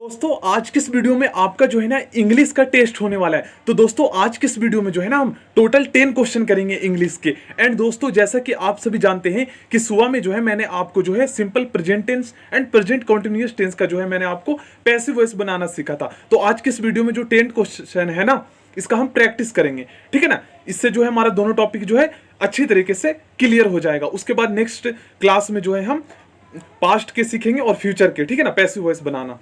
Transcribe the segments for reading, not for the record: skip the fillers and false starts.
दोस्तों आज किस वीडियो में आपका जो है ना इंग्लिश का टेस्ट होने वाला है। तो दोस्तों आज किस वीडियो में जो है ना हम टोटल 10 क्वेश्चन करेंगे इंग्लिश के। एंड दोस्तों जैसा कि आप सभी जानते हैं कि सुबह में जो है मैंने आपको जो है simple present tense and present continuous tense का जो है मैंने आपको पैसिव वॉइस बनाना सीखा था। तो आज किस वीडियो में जो 10 क्वेश्चन है ना इसका हम प्रैक्टिस करेंगे, ठीक है ना। इससे जो है हमारा दोनों टॉपिक जो है अच्छी तरीके से क्लियर हो जाएगा। उसके बाद नेक्स्ट क्लास में जो है हम पास्ट के सीखेंगे और फ्यूचर के, ठीक है ना, पैसिव वॉइस बनाना।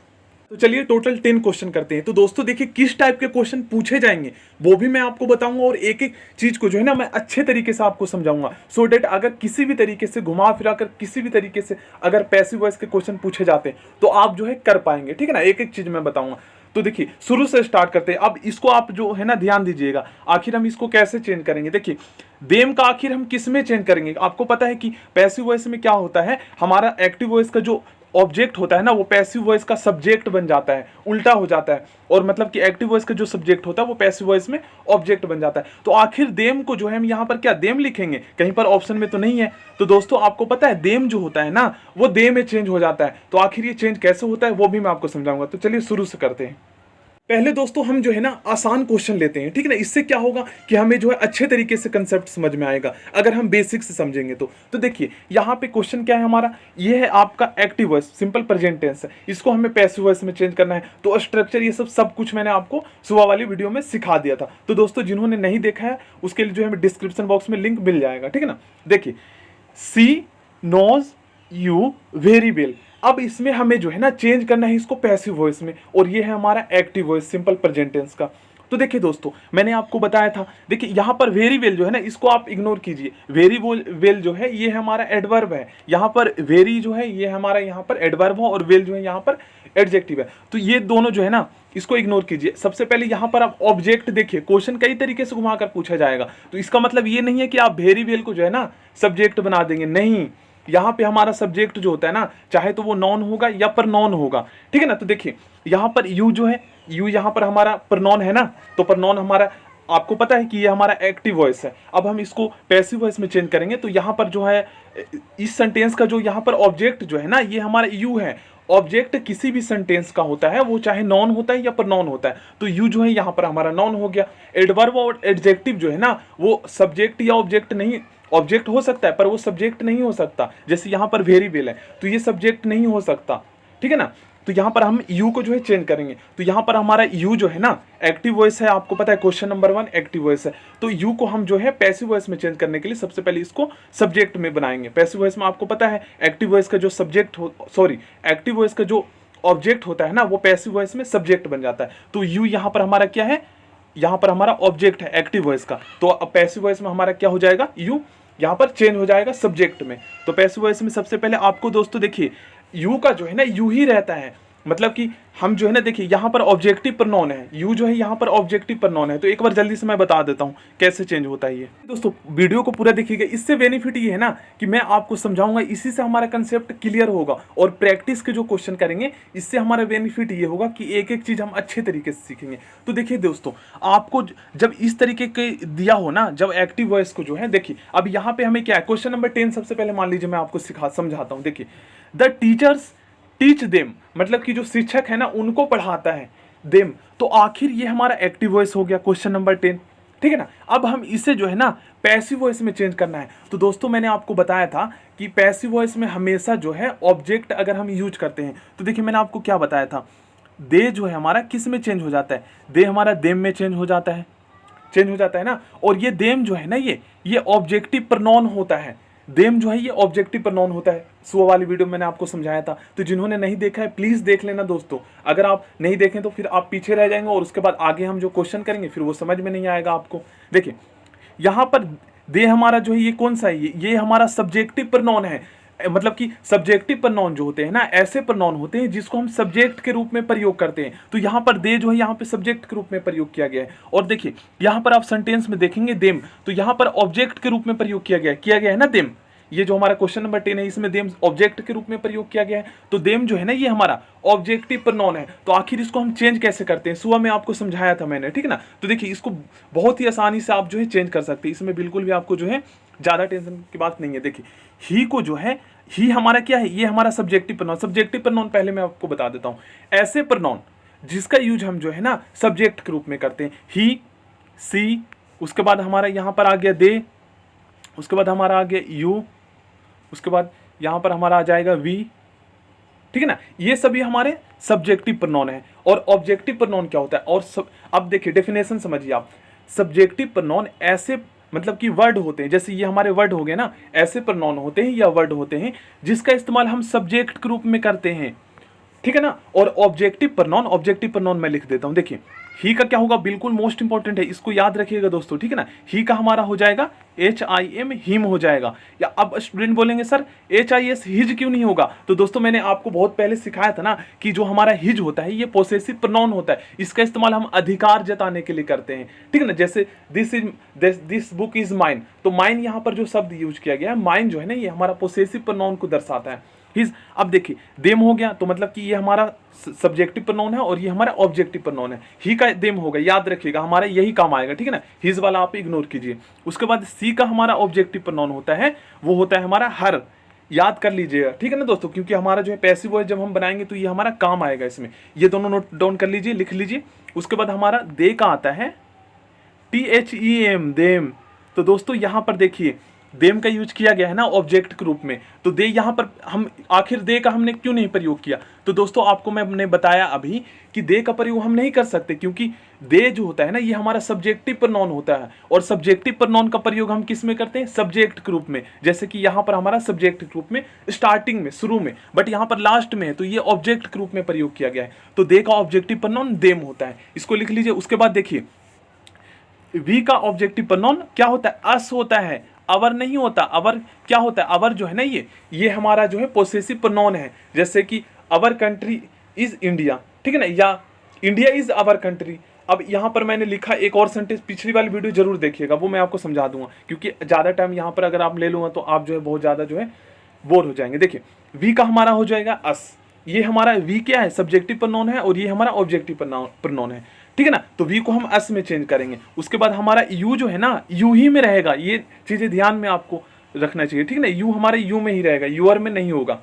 तो चलिए टोटल 10 क्वेश्चन करते हैं। तो दोस्तों देखिए किस टाइप के क्वेश्चन पूछे जाएंगे वो भी मैं आपको बताऊंगा और एक एक चीज को जो है ना मैं अच्छे तरीके से आपको समझाऊंगा, सो डेट अगर किसी भी तरीके से घुमा फिरा कर किसी भी तरीके से अगर पैसिव वॉइस के क्वेश्चन पूछे जाते हैं तो आप जो है कर पाएंगे, ठीक है ना। एक एक चीज मैं बताऊंगा। तो देखिए शुरू से स्टार्ट करते हैं। अब इसको आप जो है ना ध्यान दीजिएगा, आखिर हम इसको कैसे चेंज करेंगे। देखिए देम का आखिर हम किस में चेंज करेंगे। आपको पता है कि पैसिव वॉइस में क्या होता है, हमारा एक्टिव वॉइस का जो ऑब्जेक्ट होता है ना वो पैसिव वॉइस का सब्जेक्ट बन जाता है, उल्टा हो जाता है। और मतलब कि एक्टिव वॉइस का जो सब्जेक्ट होता है वो पैसिव वॉइस में ऑब्जेक्ट बन जाता है। तो आखिर देम को जो है हम यहाँ पर क्या देम लिखेंगे, कहीं पर ऑप्शन में तो नहीं है। तो दोस्तों आपको पता है देम जो होता है ना वो दे में चेंज हो जाता है। तो आखिर ये चेंज कैसे होता है वो भी मैं आपको समझाऊंगा। तो चलिए शुरू से करते हैं। पहले दोस्तों हम जो है ना आसान क्वेश्चन लेते हैं, ठीक है ना। इससे क्या होगा कि हमें जो है अच्छे तरीके से कंसेप्ट समझ में आएगा अगर हम बेसिक से समझेंगे तो देखिए यहाँ पे क्वेश्चन क्या है हमारा, ये है आपका active voice simple present tense है, इसको हमें पैसिव वॉइस में चेंज करना है। तो स्ट्रक्चर ये सब कुछ मैंने आपको सुबह वाली वीडियो में सिखा दिया था। तो दोस्तों जिन्होंने नहीं देखा है उसके लिए जो है डिस्क्रिप्शन बॉक्स में लिंक मिल जाएगा, ठीक है ना। देखिए सी नोज यू वेरी वेल, अब इसमें हमें जो है ना चेंज करना है इसको पैसिव वॉइस में, और ये है हमारा active voice simple present tense का। तो देखिए दोस्तों मैंने आपको बताया था, देखिए यहाँ पर वेरी वेल जो है ना इसको आप इग्नोर कीजिए। वेरी वेल जो है ये हमारा एडवर्ब है, यहाँ पर वेरी जो है ये हमारा यहाँ पर एडवर्ब है और वेल जो है यहाँ पर एडजेक्टिव है। तो ये दोनों जो है ना इसको इग्नोर कीजिए। सबसे पहले यहाँ पर आप ऑब्जेक्ट देखिए, क्वेश्चन कई तरीके से घुमाकर पूछा जाएगा। तो इसका मतलब ये नहीं है कि आप वेरी वेल को जो है ना सब्जेक्ट बना देंगे, नहीं। यहाँ पे हमारा सब्जेक्ट जो होता है ना चाहे तो वो नॉन होगा या प्रनॉन होगा, ठीक है ना। तो देखिए यहाँ पर यू जो है, यू यहाँ पर हमारा प्रनॉन है ना, तो प्रनॉन हमारा आपको पता है कि ये हमारा एक्टिव वॉइस है। अब हम इसको पैसिव वॉइस में चेंज करेंगे तो यहाँ पर जो है इस सेंटेंस का जो यहाँ पर ऑब्जेक्ट जो है ना ये हमारा यू है। ऑब्जेक्ट किसी भी सेंटेंस का होता है वो चाहे नॉन होता है या प्रनॉन होता है। तो यू जो है यहाँ पर हमारा नॉन हो गया। एडवर्ब और एडजेक्टिव जो है ना वो सब्जेक्ट या ऑब्जेक्ट नहीं, ऑब्जेक्ट हो सकता है पर वो सब्जेक्ट नहीं हो सकता। जैसे यहाँ पर वेरी वेल है तो ये सब्जेक्ट नहीं हो सकता, ठीक है ना। तो यहाँ पर हम यू को जो है चेंज करेंगे। तो यहाँ पर हमारा यू जो है ना एक्टिव वॉइस है, आपको पता है क्वेश्चन नंबर 1 एक्टिव वॉइस है। तो यू को हम जो है पैसिव वॉइस में चेंज करने के लिए सबसे पहले इसको सब्जेक्ट में बनाएंगे। पैसिव वॉइस में आपको पता है एक्टिव वॉइस का जो सब्जेक्ट एक्टिव वॉइस का जो ऑब्जेक्ट होता है ना वो पैसिव वॉइस में सब्जेक्ट बन जाता है। तो यू यहाँ पर हमारा क्या है, यहाँ पर हमारा ऑब्जेक्ट है एक्टिव वॉइस का। तो अब पैसिव वॉइस में हमारा क्या हो जाएगा, यू यहाँ पर चेंज हो जाएगा सब्जेक्ट में। तो पैसिव वॉइस में सबसे पहले आपको दोस्तों देखिए यू का जो है ना यू ही रहता है, मतलब कि हम जो है ना देखिए यहाँ पर ऑब्जेक्टिव प्रनॉन है, यू जो है यहाँ पर ऑब्जेक्टिव प्रनॉन है। तो एक बार जल्दी से मैं बता देता हूँ कैसे चेंज होता है ये। दोस्तों वीडियो को पूरा देखिएगा, इससे बेनिफिट ये है ना कि मैं आपको समझाऊंगा, इसी से हमारा कंसेप्ट क्लियर होगा। और प्रैक्टिस के जो क्वेश्चन करेंगे इससे हमारा बेनिफिट ये होगा कि एक एक चीज़ हम अच्छे तरीके से सीखेंगे। तो देखिए दोस्तों आपको जब इस तरीके के दिया हो ना, जब एक्टिव वॉइस को जो है देखिए अब यहाँ पे हमें क्या है, क्वेश्चन नंबर 10 सबसे पहले मान लीजिए मैं आपको समझाता हूँ। देखिए द टीचर्स टीच देम, मतलब कि जो शिक्षक है ना उनको पढ़ाता है देम। तो आखिर ये हमारा एक्टिव वॉइस हो गया क्वेश्चन नंबर 10, ठीक है ना। अब हम इसे जो है ना पैसिव वॉइस में चेंज करना है। तो दोस्तों मैंने आपको बताया था कि पैसिव वॉइस में हमेशा जो है ऑब्जेक्ट अगर हम यूज करते हैं तो देखिए मैंने आपको क्या बताया था, दे जो है हमारा किस में चेंज हो जाता है, दे हमारा देम में चेंज हो जाता है ना। और ये देम जो है ना ये ऑब्जेक्टिव प्रनॉन होता है। देम जो है ये ऑब्जेक्टिव प्रनॉन होता है। सुबह वाली वीडियो मैंने आपको समझाया था। तो जिन्होंने नहीं देखा है प्लीज देख लेना दोस्तों। अगर आप नहीं देखें तो फिर आप पीछे रह जाएंगे और उसके बाद आगे हम जो क्वेश्चन करेंगे फिर वो समझ में नहीं आएगा आपको। देखिए यहाँ पर दे हमारा जो है ये कौन सा है, ये हमारा सब्जेक्टिव प्रनॉन है। मतलब कि सब्जेक्टिव प्रनॉन जो होते हैं ना ऐसे प्रनॉन होते हैं जिसको हम सब्जेक्ट के रूप में प्रयोग करते हैं। तो यहाँ पर दे जो है यहाँ पे सब्जेक्ट के रूप में प्रयोग किया गया है। और देखिए यहाँ पर आप सेंटेंस में देखेंगे देम, तो यहाँ पर ऑब्जेक्ट के रूप में प्रयोग किया गया है ना देम। ये जो हमारा क्वेश्चन नंबर 10 है इसमें देम ऑब्जेक्ट के रूप में प्रयोग किया गया है। तो देम जो है ना ये हमारा ऑब्जेक्टिव प्रनॉन है। तो आखिर इसको हम चेंज कैसे करते हैं, सुबह में आपको समझाया था मैंने, ठीक है ना। तो देखिए इसको बहुत ही आसानी से आप जो है चेंज कर सकते हैं, इसमें बिल्कुल भी आपको जो है ज़्यादा टेंशन की बात नहीं है। देखिए ही को जो है, ही हमारा क्या है, ये हमारा सब्जेक्टिव प्रोनाउन। सब्जेक्टिव प्रोनाउन पहले मैं आपको बता देता हूँ, ऐसे प्रोनाउन जिसका यूज हम जो है ना सब्जेक्ट के रूप में करते हैं। ही, सी, उसके बाद हमारा यहाँ पर आ गया दे, उसके बाद हमारा आ गया यू, उसके बाद यहाँ पर हमारा आ जाएगा वी, ठीक है ना। ये सभी हमारे सब्जेक्टिव प्रोनाउन है। और ऑब्जेक्टिव प्रोनाउन क्या होता है, और अब देखिए डेफिनेशन समझिए आप। सब्जेक्टिव प्रोनाउन ऐसे मतलब कि वर्ड होते हैं, जैसे ये हमारे वर्ड हो गए ना, ऐसे प्रोनाउन होते हैं या वर्ड होते हैं जिसका इस्तेमाल हम सब्जेक्ट के रूप में करते हैं, ठीक है ना। और ऑब्जेक्टिव प्रोनाउन मैं लिख देता हूं। देखिए ही का क्या होगा, बिल्कुल मोस्ट इंपॉर्टेंट है, इसको याद रखिएगा दोस्तों, ठीक है ना। ही का हमारा हो जाएगा HIM, हिम हो जाएगा। या अब स्टूडेंट बोलेंगे सर HIS हिज क्यों नहीं होगा, तो दोस्तों मैंने आपको बहुत पहले सिखाया था ना कि जो हमारा हिज होता है ये पोसेसिव प्रोनाउन होता है, इसका इस्तेमाल हम अधिकार जताने के लिए करते हैं, ठीक है ना। जैसे दिस बुक इज माइन, तो माइन यहाँ पर जो शब्द यूज किया गया है, माइन जो है ना, ये हमारा पोसेसिव प्रोनाउन को दर्शाता है। हिज, अब देखिए देम हो गया, तो मतलब कि ये हमारा सब्जेक्टिव प्रोनाउन है और ये हमारा ऑब्जेक्टिव प्रोनाउन है। ही का देम होगा, याद रखिएगा हमारा यही काम आएगा, ठीक है ना। हिज वाला आप इग्नोर कीजिए। उसके बाद सी का हमारा ऑब्जेक्टिव प्रोनाउन होता है, वो होता है हमारा हर, याद कर लीजिएगा, ठीक है ना दोस्तों, क्योंकि हमारा जो है पैसिव वॉइस जब हम बनाएंगे तो ये हमारा काम आएगा इसमें। ये दोनों नोट डाउन कर लीजिए, लिख लीजिए। उसके बाद हमारा दे का आता है THEM, देम। तो दोस्तों यहाँ पर देखिए देम का यूज किया गया है ना ऑब्जेक्ट के रूप में, तो दे यहाँ पर हम आखिर दे का हमने क्यों नहीं प्रयोग किया, तो दोस्तों आपको मैंने बताया अभी कि दे का प्रयोग हम नहीं कर सकते, क्योंकि दे जो होता है ना ये हमारा सब्जेक्टिव प्रोनाउन होता है, और सब्जेक्टिव प्रोनाउन का प्रयोग हम किस में करते हैं, सब्जेक्ट के रूप में। जैसे कि यहाँ पर हमारा सब्जेक्ट के रूप में स्टार्टिंग में, शुरू में, बट यहाँ पर लास्ट में है, तो ये ऑब्जेक्ट के रूप में प्रयोग किया गया है। तो दे का ऑब्जेक्टिव प्रोनाउन देम होता है, इसको लिख लीजिए। उसके बाद देखिए वी का ऑब्जेक्टिव प्रोनाउन क्या होता है, अस होता है, अवर नहीं होता। अवर क्या होता है, अवर जो है ना ये हमारा जो है पोसेसिव प्रोनाउन है। जैसे कि अवर कंट्री इज इंडिया, ठीक है ना, या इंडिया इज अवर कंट्री। अब यहाँ पर मैंने लिखा एक और सेंटेंस, पिछली वाली वीडियो जरूर देखिएगा, वो मैं आपको समझा दूंगा, क्योंकि ज़्यादा टाइम यहाँ पर अगर आप ले लूँगा तो आप जो है बहुत ज़्यादा जो है बोर हो जाएंगे। देखिए वी का हमारा हो जाएगा अस, ये हमारा वी क्या है, सब्जेक्टिव प्रोनाउन है, और ये हमारा ऑब्जेक्टिव प्रोनाउन है, ठीक है ना। तो वी को हम अस में चेंज करेंगे। उसके बाद हमारा यू जो है ना यू ही में रहेगा, ये चीजें ध्यान में आपको रखना चाहिए, ठीक है ना। यू हमारे यू में ही रहेगा, यूअर में नहीं होगा।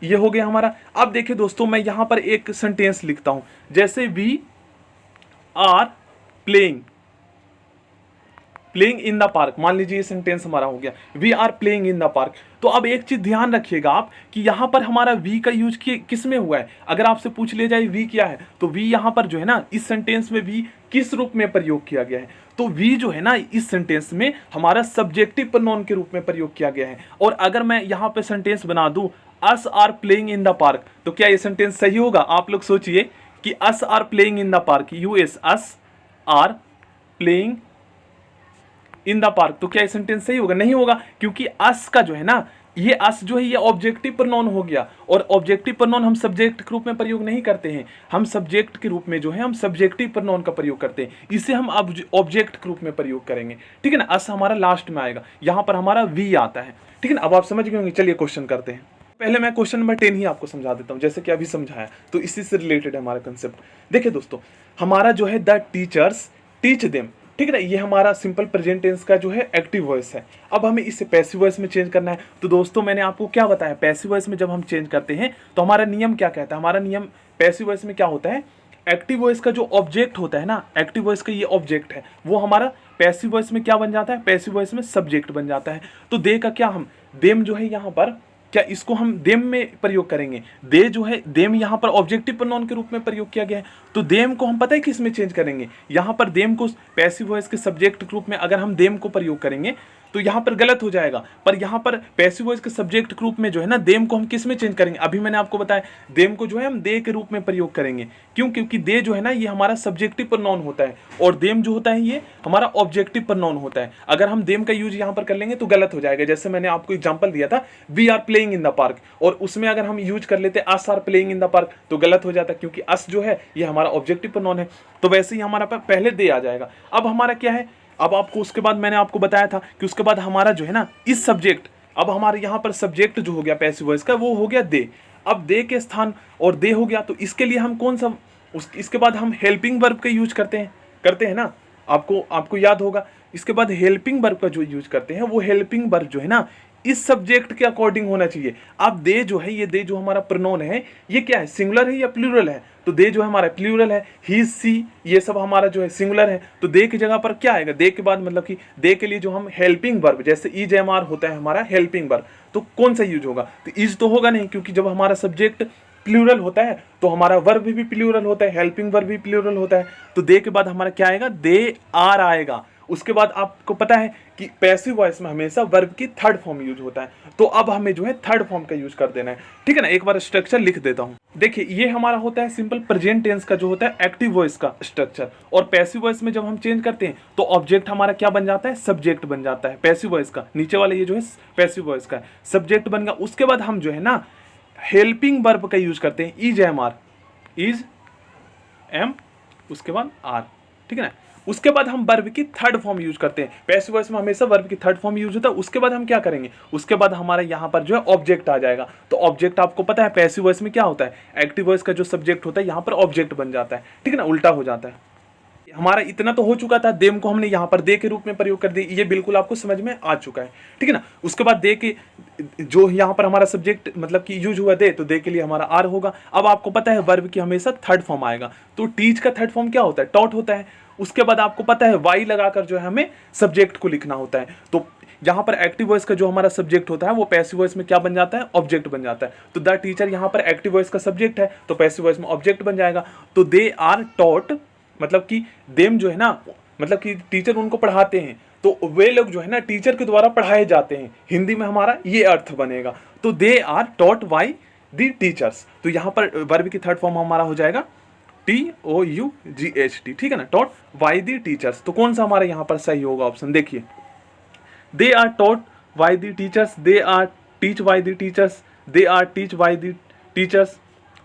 ये हो गया हमारा। अब देखिए दोस्तों मैं यहाँ पर एक सेंटेंस लिखता हूं, जैसे we are playing in the park, मान लीजिए ये सेंटेंस हमारा हो गया, we are playing in the park. तो अब एक चीज ध्यान रखिएगा आप कि यहाँ पर हमारा वी का यूज किस में हुआ है। अगर आपसे पूछ लिया जाए वी क्या है, तो वी यहाँ पर जो है ना इस सेंटेंस में वी किस रूप में प्रयोग किया गया है, तो वी जो है ना इस सेंटेंस में हमारा सब्जेक्टिव प्रोनाउन के रूप में प्रयोग किया गया है। और अगर मैं यहाँ पे सेंटेंस बना दूं us are playing in the park, तो क्या ये सेंटेंस सही होगा? आप लोग सोचिए कि us are playing in the park, US us are playing in the park, तो क्या ये सेंटेंस सही होगा? नहीं होगा, क्योंकि अस का जो है ना ये अस जो है ये ऑब्जेक्टिव प्रोनाउन हो गया, और ऑब्जेक्टिव प्रोनाउन हम सब्जेक्ट के रूप में प्रयोग नहीं करते हैं, हम सब्जेक्ट के रूप में जो है हम सब्जेक्टिव प्रोनाउन का प्रयोग करते हैं, इसे हम अब ऑब्जेक्ट के रूप में प्रयोग करेंगे, ठीक है ना। अस हमारा लास्ट में आएगा, यहाँ पर हमारा वी आता है, ठीक है ना। अब आप समझ गए होंगे। चलिए क्वेश्चन करते हैं। पहले मैं क्वेश्चन नंबर 10 ही आपको समझा देता हूँ, जैसे कि अभी समझाया, तो इसी से रिलेटेड है हमारा कंसेप्ट। देखिए दोस्तों हमारा जो है द टीचर्स टीच देम, ठीक है ना, ये हमारा सिंपल प्रेजेंट टेंस का जो है एक्टिव वॉइस है। अब हमें इसे पैसिव वॉइस में चेंज करना है। तो दोस्तों मैंने आपको क्या बताया, पैसिव वॉइस में जब हम चेंज करते हैं तो हमारा नियम क्या कहता है, हमारा नियम पैसिव वॉइस में क्या होता है, एक्टिव वॉइस का जो ऑब्जेक्ट होता है ना, एक्टिव वॉइस का ये ऑब्जेक्ट है, वो हमारा पैसिव वॉइस में क्या बन जाता है, पैसिव वॉइस में सब्जेक्ट बन जाता है। तो दे का क्या, हम देम जो है यहाँ पर क्या इसको हम देम में प्रयोग करेंगे, दे जो है देम यहाँ पर ऑब्जेक्टिव प्रोनाउन के रूप में प्रयोग किया गया है, तो देम को हम पता है किस में चेंज करेंगे, यहाँ पर देम को पैसिव वॉइस के सब्जेक्ट के रूप में अगर हम देम को प्रयोग करेंगे तो यहाँ पर गलत हो जाएगा, पर यहाँ पर पैसिव वॉइस के सब्जेक्ट के रूप में जो है ना देम को हम किस में चेंज करेंगे, अभी मैंने आपको बताया देम को जो है हम दे के रूप में प्रयोग करेंगे। क्यों? क्योंकि दे जो है ना ये हमारा सब्जेक्टिव प्रोनाउन होता है और देम जो होता है ये हमारा ऑब्जेक्टिव प्रोनाउन होता है। अगर हम देम का यूज यहाँ पर कर लेंगे तो गलत हो जाएगा। जैसे मैंने आपको एग्जाम्पल दिया था we are playing in the park, और उसमें अगर हम यूज कर लेते us are playing in the park तो गलत हो जाता, क्योंकि अस जो है ये हमारा ऑब्जेक्टिव प्रोनाउन है, तो वैसे ही हमारा पहले दे आ जाएगा। अब हमारा क्या है, अब आपको उसके बाद मैंने आपको बताया था कि उसके बाद हमारा जो है ना इस सब्जेक्ट, अब हमारे यहाँ पर सब्जेक्ट जो हो गया पैसिव वॉइस का वो हो गया दे। अब दे के स्थान और दे हो गया, तो इसके लिए हम कौन सा इसके बाद हम हेल्पिंग वर्ब का यूज करते हैं ना, आपको याद होगा इसके बाद हेल्पिंग वर्ब का जो यूज करते हैं वो हेल्पिंग वर्ब जो है ना इस सब्जेक्ट के अकॉर्डिंग होना चाहिए। अब दे जो है, ये दे जो हमारा प्रोनाउन है ये क्या है, सिंगुलर है या प्लूरल है? तो दे जो है हमारा प्लूरल है, ही सी ये सब हमारा जो है सिंगुलर है। तो दे की जगह पर क्या आएगा, दे के बाद मतलब कि दे के लिए जो हम हेल्पिंग वर्ब जैसे इज एम आर होता है हमारा हेल्पिंग वर्ब, तो कौन सा यूज होगा? तो इज तो होगा नहीं, क्योंकि जब हमारा सब्जेक्ट प्लूरल होता है तो हमारा वर्ब भी प्लूरल होता है, हेल्पिंग वर्ब भी प्लूरल होता है। तो दे के बाद हमारा क्या आएगा, दे आर आएगा। उसके बाद आपको पता है कि पैसिव वॉइस में हमेशा वर्ब की थर्ड फॉर्म यूज होता है, तो अब हमें जो है थर्ड फॉर्म का यूज कर देना है, ठीक है ना। एक बार स्ट्रक्चर लिख देता हूं। देखिए ये हमारा होता है सिंपल प्रेजेंट टेंस का जो होता है एक्टिव वॉइस का स्ट्रक्चर, और पैसिव वॉइस में जब हम चेंज करते हैं तो ऑब्जेक्ट हमारा क्या बन जाता है, सब्जेक्ट बन जाता है। पैसिव वॉइस का नीचे वाला ये जो है पैसिव वॉइस का सब्जेक्ट बन गया। उसके बाद हम जो है ना हेल्पिंग वर्ब का यूज करते हैं, is am are, is am उसके बाद आर, ठीक है ना। उसके बाद हम वर्ब की थर्ड फॉर्म यूज करते हैं। पैसिव वॉइस में हमेशा वर्ब की थर्ड फॉर्म यूज होता है। उसके बाद हम क्या करेंगे, उसके बाद हमारा यहाँ पर जो है ऑब्जेक्ट आ जाएगा। तो ऑब्जेक्ट आपको पता है पैसिव वॉइस में क्या होता है, एक्टिव वॉइस का जो सब्जेक्ट होता है यहाँ पर ऑब्जेक्ट बन जाता है, ठीक है ना, उल्टा हो जाता है। हमारा इतना तो हो चुका था, देम को हमने यहाँ पर दे के रूप में प्रयोग कर दिया, ये बिल्कुल आपको समझ में आ चुका है, ठीक है ना। उसके बाद दे के जो यहाँ पर हमारा सब्जेक्ट मतलब कि यूज हुआ दे, तो दे के लिए हमारा आर होगा। अब आपको पता है वर्ब की हमेशा थर्ड फॉर्म आएगा, तो टीच का थर्ड फॉर्म क्या होता है, टॉट होता है। उसके बाद आपको पता है वाई लगाकर जो है हमें सब्जेक्ट को लिखना होता है। तो यहाँ पर एक्टिव वॉइस का जो हमारा सब्जेक्ट होता है वो पैसिव वॉइस में क्या बन जाता है, ऑब्जेक्ट बन जाता है। तो द टीचर यहाँ पर एक्टिव वॉइस का सब्जेक्ट है, तो पैसिव वॉइस में ऑब्जेक्ट बन जाएगा। तो दे आर टॉट मतलब कि देम जो है ना, मतलब कि टीचर उनको पढ़ाते हैं, तो वे लोग जो है ना टीचर के द्वारा पढ़ाए जाते हैं। हिंदी में हमारा ये अर्थ बनेगा। तो they are taught by the teachers. तो यहाँ पर वर्ब की थर्ड फॉर्म हमारा हो जाएगा TOUGHT, ठीक है ना, टॉट बाय द टीचर्स। तो कौन सा हमारा यहाँ पर सही होगा ऑप्शन, देखिए they are taught by the teachers, they are teach by the teachers, they are teach by the teachers,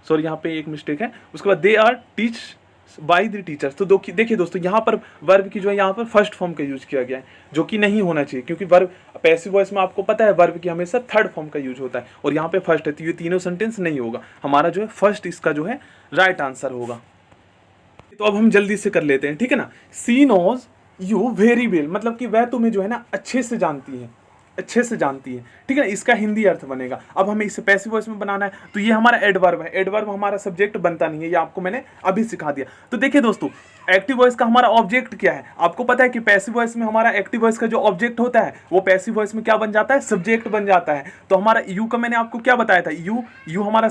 sorry यहाँ पे एक मिस्टेक है। उसके बाद they are teach by the teachers. तो देखिए दोस्तों यहाँ पर वर्ब की जो है यहाँ पर फर्स्ट फॉर्म का यूज किया गया है, जो कि नहीं होना चाहिए, क्योंकि वर्ब पैसिव वॉइस में आपको पता है वर्ब की हमेशा थर्ड फॉर्म का यूज होता है, और यहाँ पे फर्स्ट है, तो ये तीनों सेंटेंस नहीं होगा हमारा, जो है फर्स्ट इसका जो है राइट आंसर होगा। तो अब हम जल्दी से कर लेते हैं, ठीक है ना। सी नोज यू वेरी वेल, मतलब कि वह तुम्हें जो है ना अच्छे से जानती है, अच्छे से जानती है, ठीक है ना, इसका हिंदी अर्थ बनेगा। अब हमें इसे पैसिव वॉइस में बनाना है, तो ये हमारा एडवर्ब है। एडवर्ब हमारा सब्जेक्ट बनता नहीं है, ये आपको मैंने अभी सिखा दिया। तो देखिए दोस्तों एक्टिव वॉइस का हमारा ऑब्जेक्ट क्या है, आपको पता है कि पैसिव वॉइस में हमारा एक्टिव वॉइस का जो ऑब्जेक्ट होता है वो पैसिव वॉइस में क्या बन जाता है, सब्जेक्ट बन जाता है। तो हमारा यू का मैंने आपको क्या बताया था, यू हमारा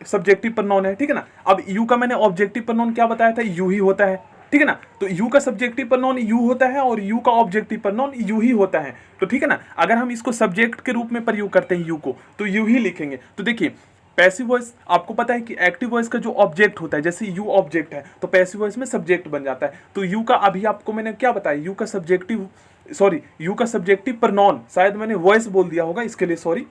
सब्जेक्टिव प्रोनाउन है, ठीक है ना। अब यू का मैंने ऑब्जेक्टिव प्रोनाउन क्या बताया था, यू ही होता है, ठीक है ना। तो यू का सब्जेक्टिव प्रोनाउन यू होता है और यू का ऑब्जेक्टिव प्रोनाउन यू ही होता है, तो ठीक है ना। अगर हम इसको सब्जेक्ट के रूप में प्रयोग करते हैं यू को, तो यू ही लिखेंगे। तो देखिए पैसिव वॉइस आपको पता है कि एक्टिव वॉइस का जो ऑब्जेक्ट होता है, जैसे यू ऑब्जेक्ट है तो पैसिव वॉइस में सब्जेक्ट बन जाता है। तो यू का अभी आपको मैंने क्या बताया, यू का सब्जेक्टिव प्रोनाउन, शायद मैंने वॉइस बोल दिया होगा, इसके लिए सॉरी।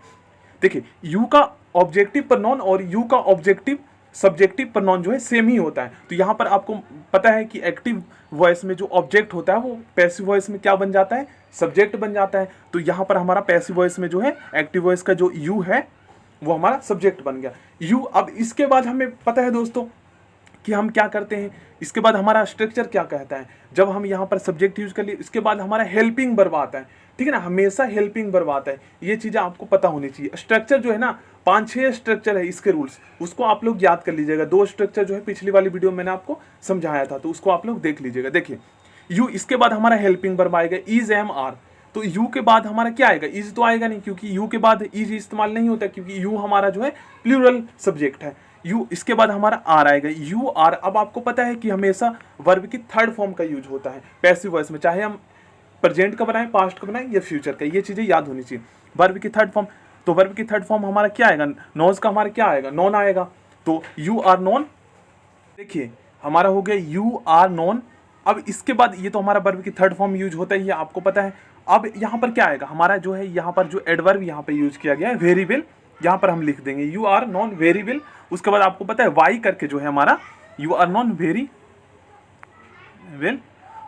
देखिए यू का ऑब्जेक्टिव प्रोनाउन और यू का ऑब्जेक्टिव सब्जेक्टिव प्रोनाउन जो है सेम ही होता है। तो यहाँ पर आपको पता है कि एक्टिव वॉइस में जो ऑब्जेक्ट होता है वो पैसिव वॉइस में क्या बन जाता है, सब्जेक्ट बन जाता है। तो यहाँ पर हमारा पैसिव वॉइस में जो है एक्टिव वॉइस का जो यू है वो हमारा सब्जेक्ट बन गया, यू। अब इसके बाद हमें पता है दोस्तों कि हम क्या करते हैं, इसके बाद हमारा स्ट्रक्चर क्या कहता है। जब हम यहाँ पर सब्जेक्ट यूज कर लिए, इसके बाद हमारा हेल्पिंग वर्ब आता है, ठीक है ना, हमेशा हेल्पिंग वर्ब आता है। ये चीज़ें आपको पता होनी चाहिए। स्ट्रक्चर जो है ना 5-6 स्ट्रक्चर है इसके रूल्स, उसको आप लोग याद कर लीजिएगा। 2 स्ट्रक्चर जो है पिछली वाली वीडियो में मैंने आपको समझाया था, तो उसको आप लोग देख लीजिएगा। देखिए यू, इसके बाद हमारा हेल्पिंग वर्ब आएगा इज एम आर। तो यू के बाद हमारा क्या आएगा, इज तो आएगा नहीं, क्योंकि यू के बाद इज इस्तेमाल नहीं होता, क्योंकि यू हमारा जो है प्लूरल सब्जेक्ट है। यू, इसके बाद हमारा आर आएगा, यू आर। अब आपको पता है कि हमेशा वर्ब की थर्ड फॉर्म का यूज होता है पैसिव वॉइस में, चाहे हम प्रेजेंट का बनाएं, पास्ट का बनाएं या फ्यूचर का, ये चीज़ें याद होनी चाहिए। वर्ब की थर्ड फॉर्म, तो वर्ब की थर्ड फॉर्म हमारा क्या आएगा, नोज का हमारा क्या आएगा, नॉन आएगा। तो यू आर नॉन, देखिए हमारा हो गया यू आर नॉन। अब इसके बाद ये तो हमारा वर्ब की थर्ड फॉर्म यूज होता है, ये आपको पता है। अब यहाँ पर क्या आएगा, हमारा जो है यहाँ पर जो एडवर्ब यहाँ पे यूज किया गया है वेरी वेल, यहाँ पर हम लिख देंगे you are known very well. उसके बाद आपको पता है वाई करके जो है हमारा you are known very well.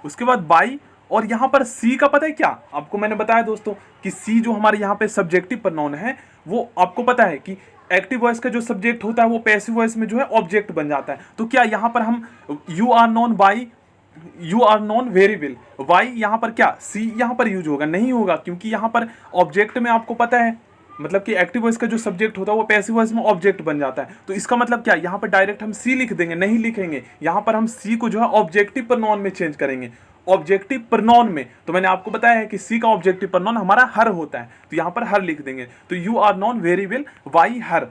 उसके बाद बाई, और यहाँ पर सी का पता है क्या, आपको मैंने बताया दोस्तों कि सी जो हमारे यहाँ पे सब्जेक्टिव प्रोनाउन है, वो आपको पता है कि एक्टिव वॉइस का जो सब्जेक्ट होता है वो पैसिव वॉइस में जो है ऑब्जेक्ट बन जाता है। तो क्या यहाँ पर हम you are known by you are known very well, why यहाँ पर क्या, सी यहाँ पर यूज होगा, नहीं होगा, क्योंकि यहाँ पर ऑब्जेक्ट में आपको पता है, मतलब कि एक्टिव वॉइस का जो सब्जेक्ट होता है वो पैसिव वॉइस में ऑब्जेक्ट बन जाता है। तो इसका मतलब क्या, यहाँ पर डायरेक्ट हम सी लिख देंगे, नहीं लिखेंगे, यहाँ पर हम सी को जो है ऑब्जेक्टिव प्रोनाउन में चेंज करेंगे। ऑब्जेक्टिव प्रोनाउन में तो मैंने आपको बताया है कि सी का ऑब्जेक्टिव प्रोनाउन हमारा हर होता है, तो यहाँ पर हर लिख देंगे। तो you are known very well, by her,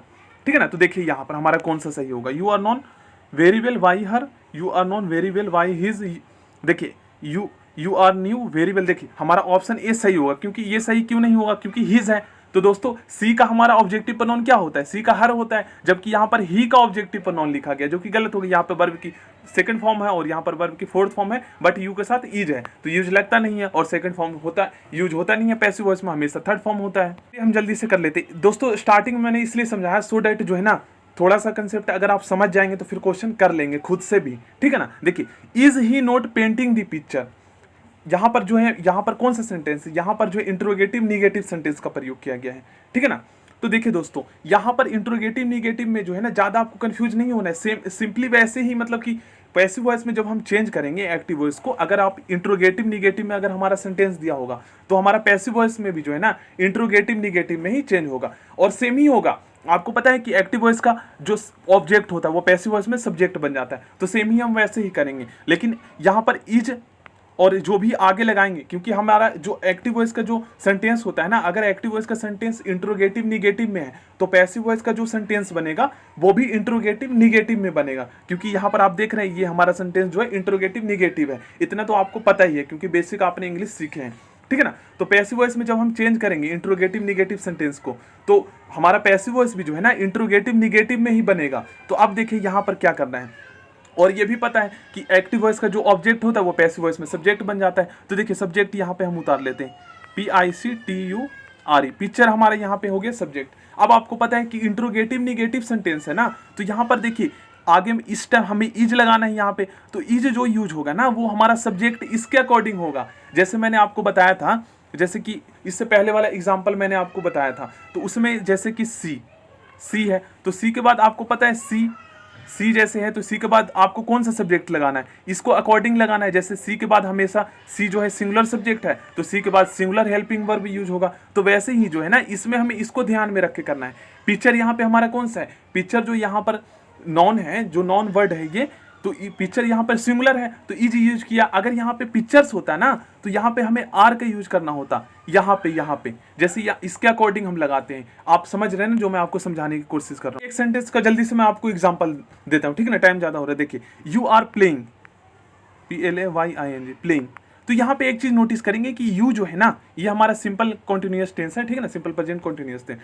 ठीक है ना। तो देखिए यहाँ पर हमारा कौन सा सही होगा, you are known very well by her, you are known very well by his. देखिए you are new very well, देखिए हमारा ऑप्शन ए सही होगा, क्योंकि ये सही क्यों नहीं होगा, क्योंकि हिज है। तो दोस्तों सी का हमारा ऑब्जेक्टिव प्रोनाउन क्या होता है, सी का हर होता है, जबकि यहाँ पर ही का ऑब्जेक्टिव प्रोनाउन लिखा गया, जो कि गलत हो गया। यहाँ पर वर्ब की सेकंड फॉर्म है और यहाँ पर वर्ब की फोर्थ फॉर्म है, बट यू के साथ ईज है, तो यूज लगता नहीं है, और सेकंड फॉर्म होता यूज होता नहीं है पैसिव वॉइस में, हमेशा थर्ड फॉर्म होता है। हम जल्दी से कर लेते दोस्तों। स्टार्टिंग में मैंने इसलिए समझाया सो डैट जो है ना, थोड़ा सा कंसेप्ट अगर आप समझ जाएंगे तो फिर क्वेश्चन कर लेंगे खुद से भी, ठीक है ना। देखिए, is he not painting the picture, यहाँ पर जो है, यहाँ पर कौन सा सेंटेंस है, यहाँ पर जो है इंट्रोगेटिव निगेटिव सेंटेंस का प्रयोग किया गया है, ठीक है ना। तो देखिए दोस्तों, यहाँ पर इंट्रोगेटिव निगेटिव में जो है ना ज़्यादा आपको कंफ्यूज नहीं होना है, सेम सिंपली वैसे ही, मतलब कि पैसिव वॉइस में जब हम चेंज करेंगे एक्टिव वॉइस को, अगर आप इंट्रोगेटिव निगेटिव में अगर हमारा सेंटेंस दिया होगा तो हमारा पैसिव वॉइस में भी जो है ना इंट्रोगेटिव निगेटिव में ही चेंज होगा, और सेम ही होगा। आपको पता है कि एक्टिव वॉइस का जो ऑब्जेक्ट होता है वो पैसिव वॉइस में सब्जेक्ट बन जाता है, तो सेम ही हम वैसे ही करेंगे। लेकिन यहाँ पर इज और जो भी आगे लगाएंगे, क्योंकि हमारा जो एक्टिव वॉइस का जो सेंटेंस होता है ना, अगर एक्टिव वॉइस का सेंटेंस इंट्रोगेटिव निगेटिव में है तो पैसिव वॉइस का जो सेंटेंस बनेगा वो भी इंट्रोगेटिव निगेटिव में बनेगा, क्योंकि यहाँ पर आप देख रहे हैं ये हमारा सेंटेंस जो है इंट्रोगेटिव निगेटिव है। इतना तो आपको पता ही है, क्योंकि बेसिक आपने इंग्लिश सीखे हैं, ठीक है ना। तो पैसिव वॉइस में जब हम चेंज करेंगे इंट्रोगेटिव निगेटिव सेंटेंस को, तो हमारा पैसिव वॉइस भी जो है ना इंट्रोगेटिव निगेटिव में ही बनेगा। तो अब देखिए यहाँ पर क्या करना है, और ये भी पता है कि एक्टिव वॉइस का जो ऑब्जेक्ट होता है वो पैसिव वॉइस में सब्जेक्ट बन जाता है। तो देखिए सब्जेक्ट यहाँ पे हम उतार लेते हैं, PICTURE, पिक्चर हमारे यहाँ पे हो गया सब्जेक्ट। अब आपको पता है कि इंट्रोगेटिव निगेटिव सेंटेंस है ना, तो यहाँ पर देखिए आगे में इस टाइम हमें इज लगाना है यहाँ पे, तो इज जो यूज होगा ना वो हमारा सब्जेक्ट इसके अकॉर्डिंग होगा। जैसे मैंने आपको बताया था, जैसे कि इससे पहले वाला एग्जाम्पल मैंने आपको बताया था, तो उसमें जैसे कि सी है, तो सी के बाद आपको पता है सी जैसे है, तो सी के बाद आपको कौन सा सब्जेक्ट लगाना है, इसको अकॉर्डिंग लगाना है। जैसे सी के बाद हमेशा सी जो है सिंगुलर सब्जेक्ट है, तो सी के बाद सिंगुलर हेल्पिंग वर्ब यूज होगा। तो वैसे ही जो है ना इसमें हमें इसको ध्यान में रख के करना है। पिक्चर यहाँ पे हमारा कौन सा है, पिक्चर जो यहाँ पर नॉन है, जो नॉन वर्ड है ये, तो पिक्चर यहाँ पर सिंगुलर है तो इज यूज किया। अगर यहाँ पे पिक्चर्स होता ना तो यहाँ पे हमें आर का यूज करना होता, यहाँ पे जैसे इसके अकॉर्डिंग हम लगाते हैं। आप समझ रहे हैं ना जो मैं आपको समझाने की कोशिश कर रहा हूँ। एक सेंटेंस का जल्दी से मैं आपको एग्जांपल देता हूँ, ठीक है ना, टाइम ज़्यादा हो रहा है। देखिए, you are playing, PLAYING, playing. तो यहाँ पे एक चीज नोटिस करेंगे कि यू जो है ना ये हमारा सिंपल कॉन्टिन्यूअस टेंस है, ठीक है ना, सिंपल प्रेजेंट कॉन्टिन्यूअस टेंस,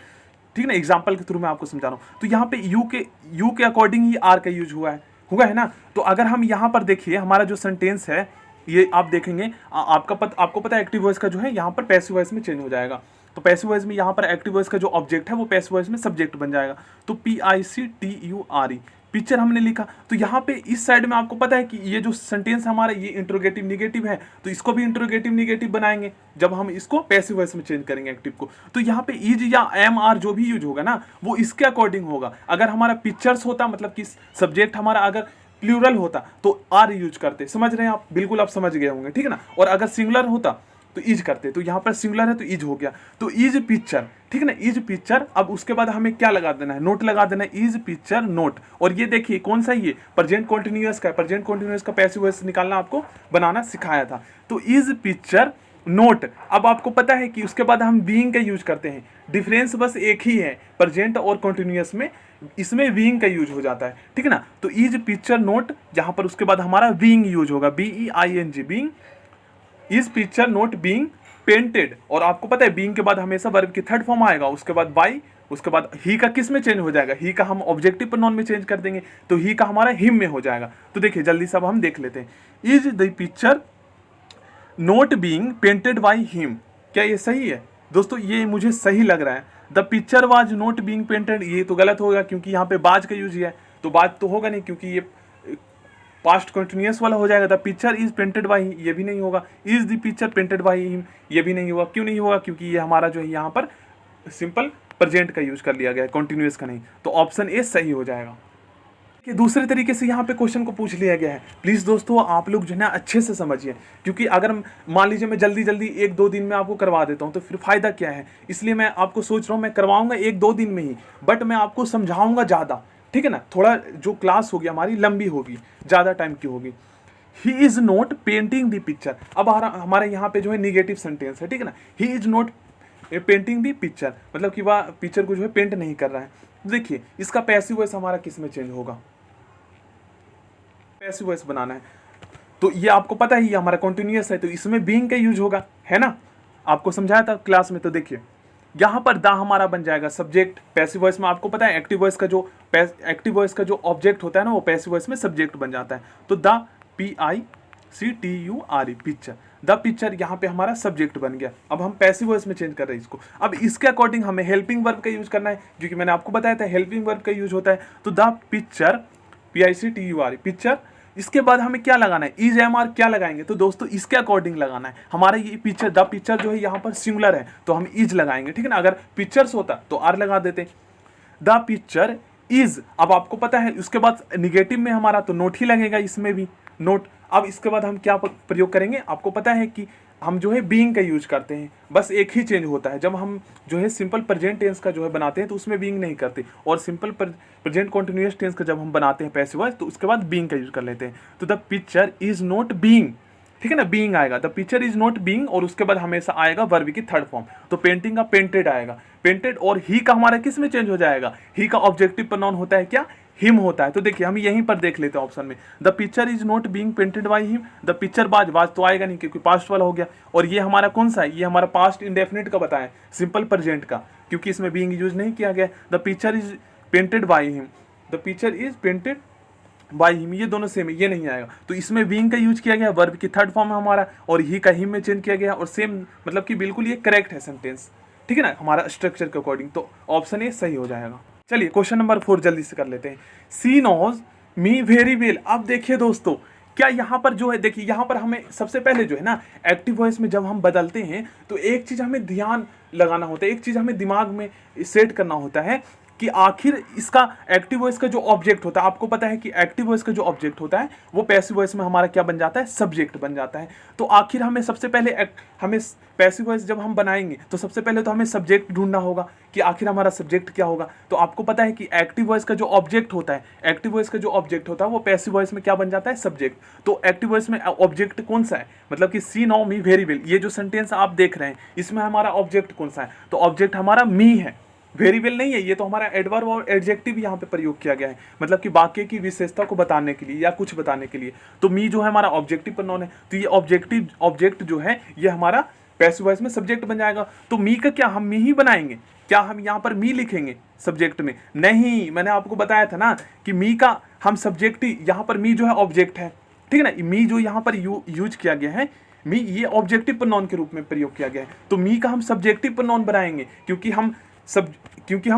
ठीक है ना। एग्जाम्पल के थ्रू मैं आपको समझा रहा हूँ। तो यहाँ पे यू के अकॉर्डिंग ही आर का यूज हुआ है ना। तो अगर हम यहाँ पर देखिए हमारा जो सेंटेंस है ये आप देखेंगे, आपको पता है एक्टिव वॉइस का जो है यहाँ पर पैसिव वॉइस में चेंज हो जाएगा। तो पैसिव वॉइस में यहाँ पर एक्टिव वॉइस का जो ऑब्जेक्ट है वो पैसिव वॉइस में सब्जेक्ट बन जाएगा। तो PICTURE, पिक्चर हमने लिखा। तो यहाँ पे इस साइड में आपको पता है कि ये जो सेंटेंस हमारा ये इंट्रोगेटिव निगेटिव है, तो इसको भी इंट्रोगेटिव निगेटिव बनाएंगे जब हम इसको पैसिव वॉइस में चेंज करेंगे एक्टिव को। तो यहाँ पे इज या एम आर जो भी यूज होगा ना वो इसके अकॉर्डिंग होगा। अगर हमारा पिक्चर्स होता, मतलब कि सब्जेक्ट हमारा अगर प्लूरल होता तो आर यूज करते, समझ रहे हैं आप, बिल्कुल आप समझ गए होंगे, ठीक है ना। और अगर सिंगुलर होता तो इज करते, तो यहाँ पर सिंगुलर है तो इज हो गया, तो इज पिक्चर, ठीक है ना, इज पिक्चर। अब उसके बाद हमें क्या लगा देना है, नोट लगा देना है, इज पिक्चर नोट। और ये देखिए कौन सा, ये प्रेजेंट कॉन्टिन्यूअस का, प्रेजेंट कॉन्टिन्यूअस का पैसिव वॉइस निकालना आपको बनाना सिखाया था। तो इज पिक्चर नोट। अब आपको पता है कि उसके बाद हम बीइंग का यूज करते हैं, डिफरेंस बस एक ही है प्रेजेंट और कॉन्टिन्यूअस में, इसमें बीइंग का यूज हो जाता है, ठीक है ना। तो इज पिक्चर नोट, जहां पर उसके बाद हमारा बीइंग यूज होगा, BEING, being. Is picture note being painted. और आपको पता है बीइंग के बाद हमेशा वर्ब की थर्ड फॉर्म आएगा, उसके बाद बाय, उसके बाद ही का किस में चेंज हो जाएगा, ही का हम ऑब्जेक्टिव प्रोनाउन में चेंज कर देंगे, तो ही का हमारा हिम में हो जाएगा। तो देखिए जल्दी से अब हम देख लेते हैं, is the picture note being painted by him. क्या ये सही है दोस्तों? ये मुझे सही लग रहा है। The picture was note being painted, ये तो गलत होगा क्योंकि यहाँ पे बाज का यूज है, तो बाज तो होगा नहीं क्योंकि ये पास्ट कंटिन्यूअस वाला हो जाएगा। The picture is painted bye, ये भी नहीं होगा। Is the picture painted bye him, ये भी नहीं होगा। क्यों नहीं होगा? क्योंकि ये हमारा जो है यहाँ पर सिंपल प्रेजेंट का यूज कर लिया गया है, कंटिन्यूअस का नहीं। तो ऑप्शन ए सही हो जाएगा। कि दूसरे तरीके से यहाँ पे क्वेश्चन को पूछ लिया गया है। प्लीज़ दोस्तों आप लोग जो है ना अच्छे से समझिए, क्योंकि अगर मान लीजिए मैं जल्दी जल्दी 1-2 दिन में आपको करवा देता हूँ तो फिर फ़ायदा क्या है। इसलिए मैं आपको सोच रहा हूँ मैं करवाऊँगा 1-2 दिन में ही, बट मैं आपको समझाऊँगा ज़्यादा, ठीक है ना। थोड़ा जो क्लास होगी हमारी लंबी होगी, ज़्यादा टाइम की होगी। He is not painting the picture. अब हमारे यहाँ पे जो है निगेटिव सेंटेंस है, ठीक है ना। He is not painting the picture, मतलब कि वह पिक्चर को जो है पेंट नहीं कर रहा है। देखिए इसका पैसिव वॉइस हमारा किस में चेंज होगा, पैसिव वॉइस बनाना है तो ये आपको पता ही हमारा कॉन्टिन्यूअस है, तो इसमें बीइंग का यूज होगा, है ना। आपको समझाया था क्लास में। तो देखिए यहाँ पर दा हमारा बन जाएगा सब्जेक्ट। पैसिव वॉइस में आपको पता है एक्टिव वॉइस का जो ऑब्जेक्ट होता है ना वो पैसिव वॉइस में सब्जेक्ट बन जाता है। तो the PICTURE picture, the picture यहाँ पे हमारा सब्जेक्ट बन गया। अब हम पैसिव वॉइस में चेंज कर रहे हैं इसको। अब इसके अकॉर्डिंग हमें हेल्पिंग वर्ब का यूज करना है, जो कि मैंने आपको बताया था हेल्पिंग वर्ब का यूज होता है। तो द पिक्चर PICTURE पिक्चर, इसके बाद हमें क्या लगाना है, इज एम आर क्या लगाएंगे। तो दोस्तों इसके अकॉर्डिंग लगाना है। हमारा ये पिक्चर द पिक्चर जो है यहाँ पर सिंगुलर है तो हम इज लगाएंगे, ठीक है ना। अगर पिक्चर्स होता तो आर लगा देते। द पिक्चर इज, अब आपको पता है उसके बाद निगेटिव में हमारा तो नोट ही लगेगा, इसमें भी नोट। अब इसके बाद हम क्या प्रयोग करेंगे, आपको पता है कि हम जो है बीइंग का यूज करते हैं, बस एक ही चेंज होता है। जब हम जो है सिंपल प्रेजेंट टेंस का जो है बनाते हैं तो उसमें बीइंग नहीं करते, और सिंपल प्रेजेंट कॉन्टिन्यूअस टेंस का जब हम बनाते हैं पैसिव वॉइस तो उसके बाद बीइंग का यूज कर लेते हैं। तो the picture is not being, ठीक है ना, बीइंग आएगा। The picture is not being, और उसके बाद हमेशा आएगा वर्ब की थर्ड फॉर्म। तो पेंटिंग का पेंटेड आएगा, पेंटेड। और ही का हमारा किस में चेंज हो जाएगा, ही का ऑब्जेक्टिव प्रोनाउन होता है क्या, हिम होता है। तो देखिए हम यहीं पर देख लेते हैं ऑप्शन में, the picture is not being painted by him. The picture बाज तो आएगा नहीं क्योंकि पास्ट वाला हो गया। और ये हमारा कौन सा है, ये हमारा पास्ट इंडेफिनिट का बताएं, सिंपल प्रेजेंट का, क्योंकि इसमें बीइंग यूज नहीं किया गया। The picture is painted by him, the picture is painted bye him, ये दोनों सेम है, ये नहीं आएगा। तो इसमें बीइंग का यूज किया गया, वर्ब की थर्ड फॉर्म है हमारा, और ही का हिम में चेंज किया गया, और सेम मतलब कि बिल्कुल ये करेक्ट है सेंटेंस, ठीक है ना, हमारा स्ट्रक्चर के अकॉर्डिंग। तो ऑप्शन ए सही हो जाएगा। चलिए क्वेश्चन नंबर 4 जल्दी से कर लेते हैं। सी नोज मी वेरी वेल। अब देखिए दोस्तों क्या यहाँ पर जो है, देखिए यहाँ पर हमें सबसे पहले जो है ना एक्टिव वॉइस में जब हम बदलते हैं तो एक चीज़ हमें ध्यान लगाना होता है, एक चीज़ हमें दिमाग में सेट करना होता है कि आखिर इसका एक्टिव वॉइस का जो ऑब्जेक्ट होता है, आपको पता है कि एक्टिव वॉइस का जो ऑब्जेक्ट होता है वो पैसिव वॉइस में हमारा क्या बन जाता है, सब्जेक्ट बन जाता है। तो आखिर हमें सबसे पहले हमें पैसिव वॉइस जब हम बनाएंगे तो सबसे पहले तो हमें सब्जेक्ट ढूंढना होगा कि आखिर हमारा सब्जेक्ट क्या होगा। तो आपको पता है कि एक्टिव वॉइस का जो ऑब्जेक्ट होता है, एक्टिव वॉइस का जो ऑब्जेक्ट होता है वो पैसिव वॉइस में क्या बन जाता है, सब्जेक्ट। तो एक्टिव वॉइस में ऑब्जेक्ट कौन सा है, मतलब कि सी नो मी वेरी वेल, ये जो सेंटेंस आप देख रहे हैं इसमें हमारा ऑब्जेक्ट कौन सा है, तो ऑब्जेक्ट हमारा मी है, वेरी वेल नहीं है। ये तो हमारा एडवर्ब और एडजेक्टिव यहाँ पे प्रयोग किया गया है, मतलब कि वाक्य की विशेषता को बताने के लिए या कुछ बताने के लिए। तो मी जो है हमारा ऑब्जेक्टिव प्रोनाउन है, तो ये ऑब्जेक्ट जो है ये हमारा पैसिव वॉइस में सब्जेक्ट बन जाएगा। तो मी का क्या हम मी ही बनाएंगे, क्या हम यहाँ पर मी लिखेंगे सब्जेक्ट में, नहीं। मैंने आपको बताया था ना कि मी का हम सब्जेक्ट ही, यहाँ पर मी जो है ऑब्जेक्ट है, ठीक है ना। मी जो यहाँ पर यूज किया गया है, मी ये ऑब्जेक्टिव प्रोनाउन के रूप में प्रयोग किया गया है। तो मी का हम सब्जेक्टिव प्रोनाउन बनाएंगे क्योंकि हम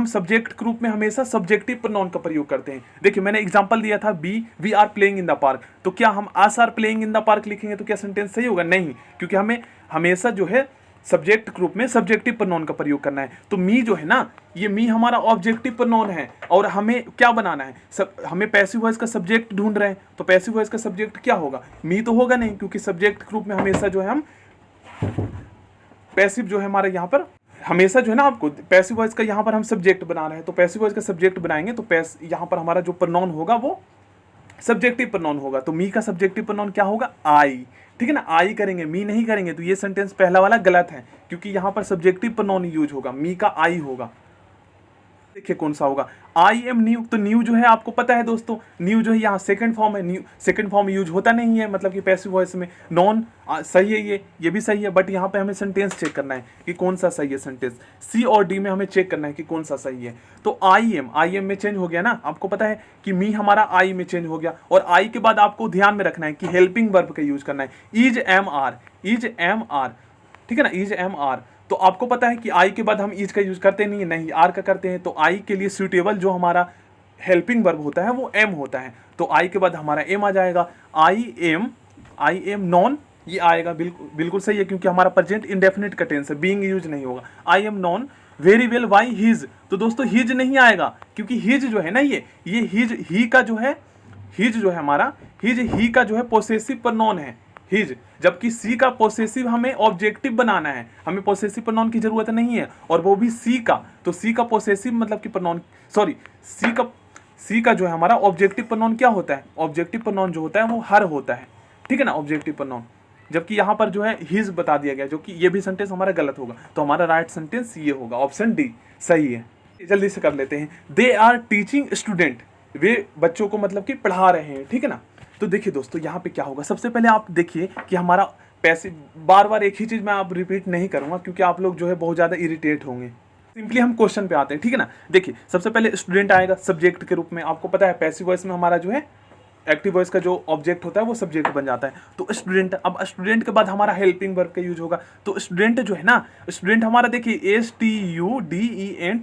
सब्जेक्ट के रूप में हमेशा सब्जेक्टिव प्रोनाउन का प्रयोग करते हैं। देखिए मैंने एग्जांपल दिया था we are playing in the park, तो क्या हम as are playing in the park लिखेंगे तो क्या सेंटेंस सही होगा, नहीं, क्योंकि हमें हमेशा जो है सब्जेक्ट के रूप में सब्जेक्टिव प्रोनाउन का प्रयोग करना है। तो मी जो है ना, ये मी हमारा ऑब्जेक्टिव प्रोनाउन है, और हमें क्या बनाना है, हमें पैसिव वॉइस का सब्जेक्ट ढूंढ रहे हैं। तो पैसिव वॉइस का सब्जेक्ट क्या होगा, मी तो होगा नहीं, क्योंकि सब्जेक्ट के रूप में हमेशा जो है हम पैसिव जो है हमारे यहाँ पर हमेशा जो है ना, आपको पैसिव वॉइस का यहाँ पर हम सब्जेक्ट बना रहे हैं। तो पैसिव वॉइस का सब्जेक्ट बनाएंगे तो यहाँ पर हमारा जो प्रोनाउन होगा वो सब्जेक्टिव प्रोनाउन होगा। तो मी का सब्जेक्टिव प्रोनाउन क्या होगा, आई, ठीक है ना, आई करेंगे, मी नहीं करेंगे। तो ये सेंटेंस पहला वाला गलत है, क्योंकि यहाँ पर सब्जेक्टिव प्रोनाउन यूज होगा, मी का आई होगा। देखिए कौन सा होगा, आई एम न्यू। तो न्यू जो है आपको पता है दोस्तों, न्यू जो है यहाँ सेकंड फॉर्म है, न्यू सेकंड फॉर्म यूज होता नहीं है, मतलब कि पैसिव वॉइस में। नॉन सही है, ये भी सही है, बट यहाँ पे हमें सेंटेंस चेक करना है कि कौन सा सही है सेंटेंस। सी और डी में हमें चेक करना है कि कौन सा सही है। तो आई एम में चेंज हो गया ना, आपको पता है कि मी हमारा आई में चेंज हो गया। और आई के बाद आपको ध्यान में रखना है कि हेल्पिंग वर्ब का यूज करना है, इज एम आर, ठीक है ना, इज एम आर। तो आपको पता है कि आई के बाद हम इज का यूज करते नहीं, आर का करते हैं। तो आई के लिए सूटेबल जो हमारा हेल्पिंग वर्ब होता है वो एम होता है। तो आई के बाद हमारा एम आ जाएगा, आई एम नॉन, ये आएगा, बिल्कुल सही है, क्योंकि हमारा प्रेजेंट इंडेफिनिट का टेंस है, बीइंग यूज नहीं होगा। I am non very well by his, तो दोस्तों हिज नहीं आएगा क्योंकि हिज जो है ना ये हिज ही का जो है, हिज जो है हमारा हिज ही का जो है पोसेसिव प्रोनाउन है हिज, जबकि सी का पोसेसिव हमें ऑब्जेक्टिव बनाना है, हमें पोसेसिव प्रोनाउन की जरूरत नहीं है, और वो भी सी का, तो सी का पोसेसिव मतलब कि प्रोनाउन, सॉरी सी का जो है हमारा ऑब्जेक्टिव प्रोनाउन क्या होता है, ऑब्जेक्टिव प्रोनाउन जो होता है वो हर होता है, ठीक है ना, ऑब्जेक्टिव प्रोनाउन। जबकि यहाँ पर जो है हिज बता दिया गया, जो कि ये भी सेंटेंस हमारा गलत होगा, तो हमारा राइट सेंटेंस ये होगा, ऑप्शन डी सही है। जल्दी से कर लेते हैं। दे आर टीचिंग स्टूडेंट, वे बच्चों को मतलब कि पढ़ा रहे हैं, ठीक है ना। तो देखिए दोस्तों यहाँ पे क्या होगा, सबसे पहले आप देखिए कि हमारा पैसिव, बार बार एक ही चीज़ मैं आप रिपीट नहीं करूँगा क्योंकि आप लोग जो है बहुत ज़्यादा इरिटेट होंगे। सिंपली हम क्वेश्चन पे आते हैं, ठीक है ना। देखिए सबसे पहले स्टूडेंट आएगा सब्जेक्ट के रूप में, आपको पता है पैसिव वॉइस में हमारा जो है एक्टिव वॉइस का जो ऑब्जेक्ट होता है वो सब्जेक्ट बन जाता है, तो स्टूडेंट। अब स्टूडेंट के बाद हमारा हेल्पिंग वर्ब का यूज होगा, तो स्टूडेंट जो है ना, स्टूडेंट हमारा देखिए STUDENTS,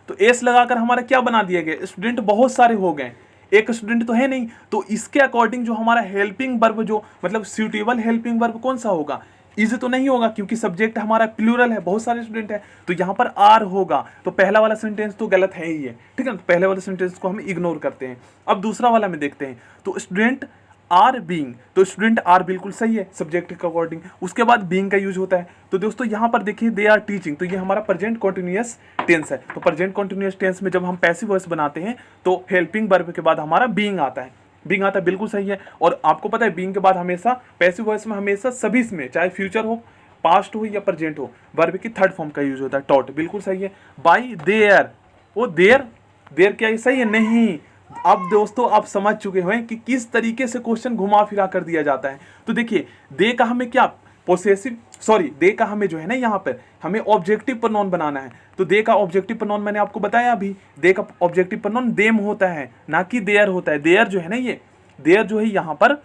तो एस लगाकर हमारा क्या बना दिया गया, स्टूडेंट बहुत सारे हो गए, एक स्टूडेंट तो है नहीं, तो इसके अकॉर्डिंग जो हमारा हेल्पिंग वर्ब जो मतलब सूटेबल हेल्पिंग वर्ब कौन सा होगा, इज तो नहीं होगा क्योंकि सब्जेक्ट हमारा प्लूरल है, बहुत सारे स्टूडेंट है, तो यहाँ पर आर होगा, तो पहला वाला सेंटेंस तो गलत है ही है, ठीक है ना, तो पहले वाले सेंटेंस को हम इग्नोर करते हैं। अब दूसरा वाला में देखते हैं, तो स्टूडेंट आर बीइंग, तो स्टूडेंट आर बिल्कुल सही है सब्जेक्ट के अकॉर्डिंग, उसके बाद बीइंग का यूज होता है, तो दोस्तों यहाँ पर देखिए दे आर टीचिंग, तो ये हमारा प्रेजेंट कॉन्टिन्यूअस टेंस है, तो प्रेजेंट कॉन्टिन्यूअस टेंस में जब हम पैसिव वॉइस बनाते हैं तो हेल्पिंग वर्ब के बाद हमारा बीइंग आता है, बीइंग आता है, बिल्कुल सही है। और आपको पता है बीइंग के बाद हमेशा पैसिव वॉइस में हमेशा सभी में, चाहे फ्यूचर हो, पास्ट हो या प्रेजेंट हो, वर्ब की थर्ड फॉर्म का यूज होता है, टॉट, बिल्कुल सही है। बाई देयर, वो देयर, देयर क्या ये सही है, नहीं। अब दोस्तों आप समझ चुके हैं कि किस तरीके से क्वेश्चन घुमा फिरा कर दिया जाता है। तो देखिए दे का हमें क्या पोसेसिव, सॉरी दे का हमें जो है ना यहाँ पर हमें ऑब्जेक्टिव प्रोनाउन बनाना है, तो दे का ऑब्जेक्टिव प्रोनाउन मैंने आपको बताया अभी, दे का ऑब्जेक्टिव प्रोनाउन देम होता है, ना कि देयर होता है। देयर जो है ना, ये देयर जो है यहाँ पर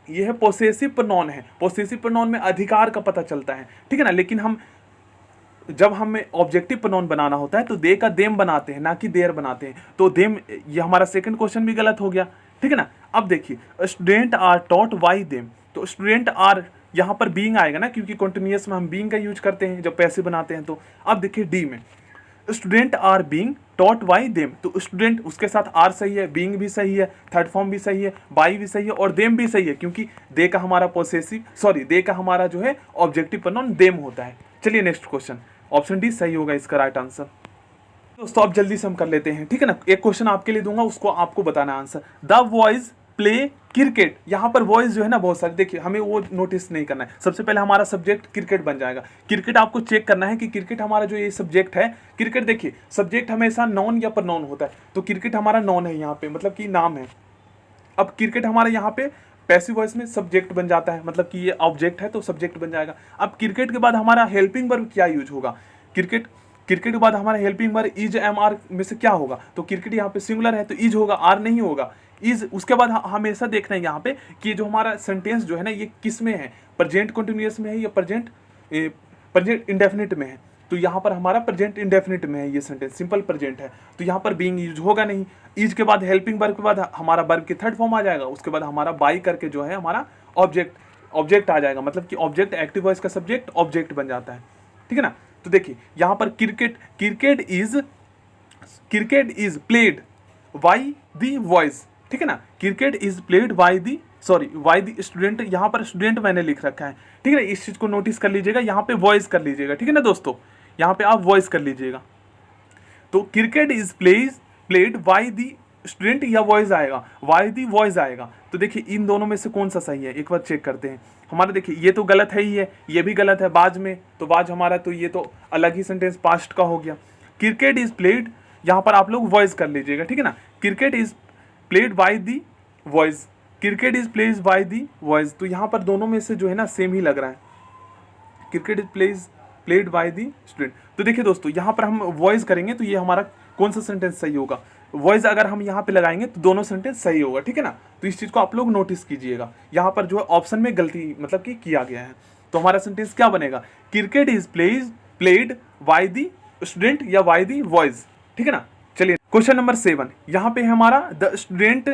ये है पोसेसिव प्रोनाउन है, पोसेसिव प्रोनाउन में अधिकार का पता चलता है, ठीक है ना, लेकिन हम जब हमें ऑब्जेक्टिव प्रोनाउन बनाना होता है तो दे का देम बनाते हैं, ना कि देयर बनाते हैं, तो देम, ये हमारा सेकंड क्वेश्चन भी गलत हो गया, ठीक है ना। अब देखिए student are taught by them, तो स्टूडेंट आर यहाँ पर बीइंग आएगा ना, क्योंकि कॉन्टिन्यूअस में हम बीइंग का यूज करते हैं जब पैसिव बनाते हैं। तो अब देखिए डी में student are being taught by them, तो स्टूडेंट उसके साथ आर सही है, बीइंग भी सही है, थर्ड फॉर्म भी सही है, बाई भी सही है और देम भी सही है, क्योंकि दे का हमारा पोसेसिव, सॉरी दे का हमारा जो है ऑब्जेक्टिव प्रोनाउन देम होता है। चलिए नेक्स्ट क्वेश्चन, ऑप्शन डी सही होगा इसका राइट आंसर। दोस्तों अब जल्दी से हम कर लेते हैं, ठीक है ना। एक क्वेश्चन आपके लिए दूंगा, उसको आपको बताना answer. The boys play cricket, यहाँ पर बॉयज जो है ना बहुत सारे, देखिए हमें वो नोटिस नहीं करना है, सबसे पहले हमारा सब्जेक्ट क्रिकेट बन जाएगा। क्रिकेट आपको चेक करना है कि क्रिकेट हमारा जो ये सब्जेक्ट है, क्रिकेट देखिए सब्जेक्ट हमेशा नॉन या प्रोनाउन होता है, तो क्रिकेट हमारा नॉन है यहाँ पे, मतलब कि नाम है। अब क्रिकेट हमारा यहाँ पे पैसिव वॉइस में सब्जेक्ट बन जाता है, मतलब कि ये ऑब्जेक्ट है तो सब्जेक्ट बन जाएगा। अब क्रिकेट के बाद हमारा हेल्पिंग वर्ब क्या यूज होगा, क्रिकेट के बाद हमारा helping verb is am are में से क्या होगा, तो क्रिकेट यहाँ पे सिंगुलर है तो इज होगा, आर नहीं होगा, इज। उसके बाद हमेशा देखना है यहाँ पे कि जो हमारा सेंटेंस जो है ना ये किस में है, प्रेजेंट कंटिन्यूअस में है या प्रेजेंट इंडेफिनिट में है, तो यहाँ पर हमारा प्रेजेंट इंडेफिनिट में है ये सेंटेंस, सिंपल प्रेजेंट है, तो यहाँ पर बीइंग यूज होगा नहीं। इज के बाद हेल्पिंग वर्ब के बाद हमारा वर्ब की थर्ड फॉर्म आ जाएगा, उसके बाद हमारा बाई करके जो है हमारा ऑब्जेक्ट आ जाएगा, मतलब कि ऑब्जेक्ट एक्टिव वॉइस का सब्जेक्ट ऑब्जेक्ट बन जाता है, ठीक है ना। तो देखिए यहाँ पर cricket is played by the voice, ठीक है ना, cricket is played by the student, यहाँ पर स्टूडेंट मैंने लिख रखा है, ठीक है ना, इस चीज को नोटिस कर लीजिएगा, यहाँ पे वॉइस कर लीजिएगा, ठीक है ना दोस्तों, यहाँ पे आप वॉइस कर लीजिएगा। तो cricket is played by the student या वॉइस आएगा, बाय द वॉइस आएगा, तो देखिए इन दोनों में से कौन सा सही है एक बार चेक करते हैं। हमारा देखिए ये तो गलत है ही है, ये भी गलत है, बाज में तो बाज हमारा, तो ये तो अलग ही सेंटेंस पास्ट का हो गया। क्रिकेट इज प्लेड, यहाँ पर आप लोग वॉइस कर लीजिएगा, ठीक है ना, cricket is played by the voice, cricket is played by the voice, तो यहाँ पर दोनों में से जो है ना सेम ही लग रहा है, cricket is played by the student. तो देखिए दोस्तों यहाँ पर हम वॉइस करेंगे तो ये हमारा कौन सा सेंटेंस सही होगा, वॉइस अगर हम यहाँ पे लगाएंगे तो दोनों सेंटेंस सही होगा, ठीक है ना, तो इस चीज़ को आप लोग नोटिस कीजिएगा। यहाँ पर जो है ऑप्शन में गलती मतलब कि किया गया है, तो हमारा सेंटेंस क्या बनेगा, cricket is played by the student या बाय दी वॉइस, ठीक है ना। चलिए क्वेश्चन नंबर 7, यहाँ पे है हमारा the student